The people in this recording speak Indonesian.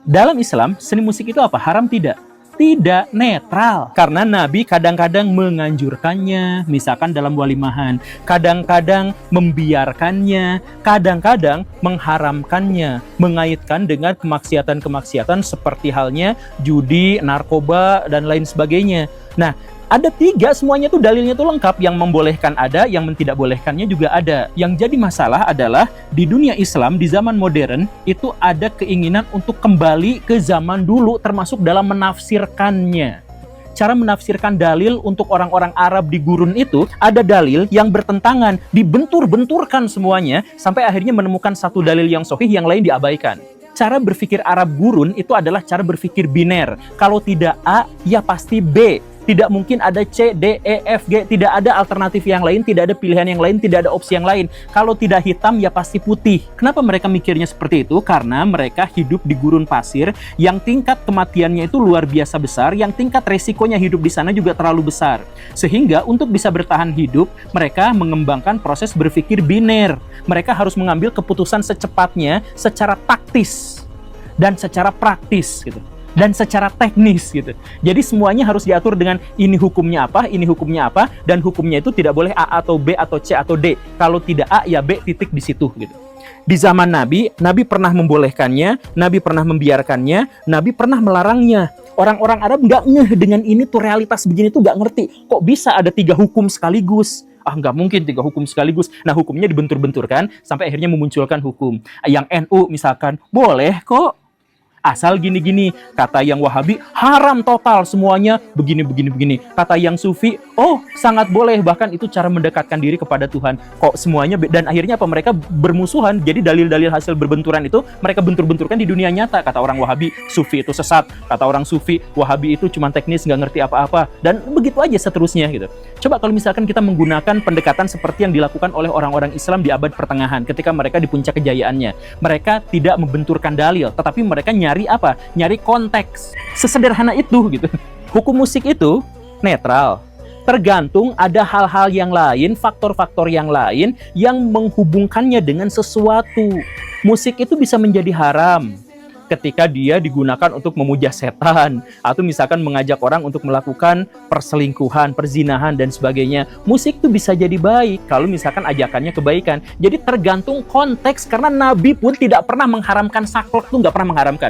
Dalam Islam, seni musik itu apa? Haram tidak? Tidak, netral. Karena Nabi kadang-kadang menganjurkannya, misalkan dalam walimahan. Kadang-kadang membiarkannya, kadang-kadang mengharamkannya. Mengaitkan dengan kemaksiatan-kemaksiatan seperti halnya judi, narkoba, dan lain sebagainya. Nah, ada 3, semuanya tuh dalilnya tuh lengkap. Yang membolehkan ada, yang tidak bolehkannya juga ada. Yang jadi masalah adalah di dunia Islam, di zaman modern, itu ada keinginan untuk kembali ke zaman dulu, termasuk dalam menafsirkannya. Cara menafsirkan dalil untuk orang-orang Arab di gurun itu, ada dalil yang bertentangan, dibentur-benturkan semuanya, sampai akhirnya menemukan satu dalil yang sahih, yang lain diabaikan. Cara berpikir Arab gurun itu adalah cara berpikir biner. Kalau tidak A, ya pasti B. Tidak mungkin ada C, D, E, F, G. Tidak ada alternatif yang lain, tidak ada pilihan yang lain, tidak ada opsi yang lain. Kalau tidak hitam, ya pasti putih. Kenapa mereka mikirnya seperti itu? Karena mereka hidup di gurun pasir yang tingkat kematiannya itu luar biasa besar, yang tingkat resikonya hidup di sana juga terlalu besar. Sehingga untuk bisa bertahan hidup, mereka mengembangkan proses berpikir biner. Mereka harus mengambil keputusan secepatnya, secara taktis dan secara praktis gitu. Dan secara teknis gitu. Jadi semuanya harus diatur dengan ini hukumnya apa, ini hukumnya apa, dan hukumnya itu tidak boleh A atau B atau C atau D. Kalau tidak A ya B titik di situ gitu. Di zaman Nabi, Nabi pernah membolehkannya, Nabi pernah membiarkannya, Nabi pernah melarangnya. Orang-orang Arab nggak ngeh dengan ini tuh, realitas begini tuh nggak ngerti. Kok bisa ada 3 hukum sekaligus? Nggak mungkin 3 hukum sekaligus. Nah, hukumnya dibentur-benturkan sampai akhirnya memunculkan hukum. Yang NU misalkan, boleh kok. Asal gini-gini. Kata yang Wahabi, haram total semuanya, begini. Kata yang Sufi, oh sangat boleh, bahkan itu cara mendekatkan diri kepada Tuhan. Kok semuanya, dan akhirnya apa? Mereka bermusuhan. Jadi dalil-dalil hasil berbenturan itu, mereka bentur-benturkan di dunia nyata. Kata orang Wahabi, Sufi itu sesat. Kata orang Sufi, Wahabi itu cuma teknis, nggak ngerti apa-apa. Dan begitu aja seterusnya gitu. Coba kalau misalkan kita menggunakan pendekatan seperti yang dilakukan oleh orang-orang Islam di abad pertengahan, ketika mereka di puncak kejayaannya. Mereka tidak membenturkan dalil, tetapi mereka nyari apa? Nyari konteks. Sesederhana itu gitu. Hukum musik itu netral. Tergantung ada hal-hal yang lain, faktor-faktor yang lain yang menghubungkannya dengan sesuatu. Musik itu bisa menjadi haram ketika dia digunakan untuk memuja setan, atau misalkan mengajak orang untuk melakukan perselingkuhan, perzinahan, dan sebagainya. Musik itu bisa jadi baik kalau misalkan ajakannya kebaikan. Jadi tergantung konteks, karena Nabi pun tidak pernah mengharamkan saklek, itu nggak pernah mengharamkan.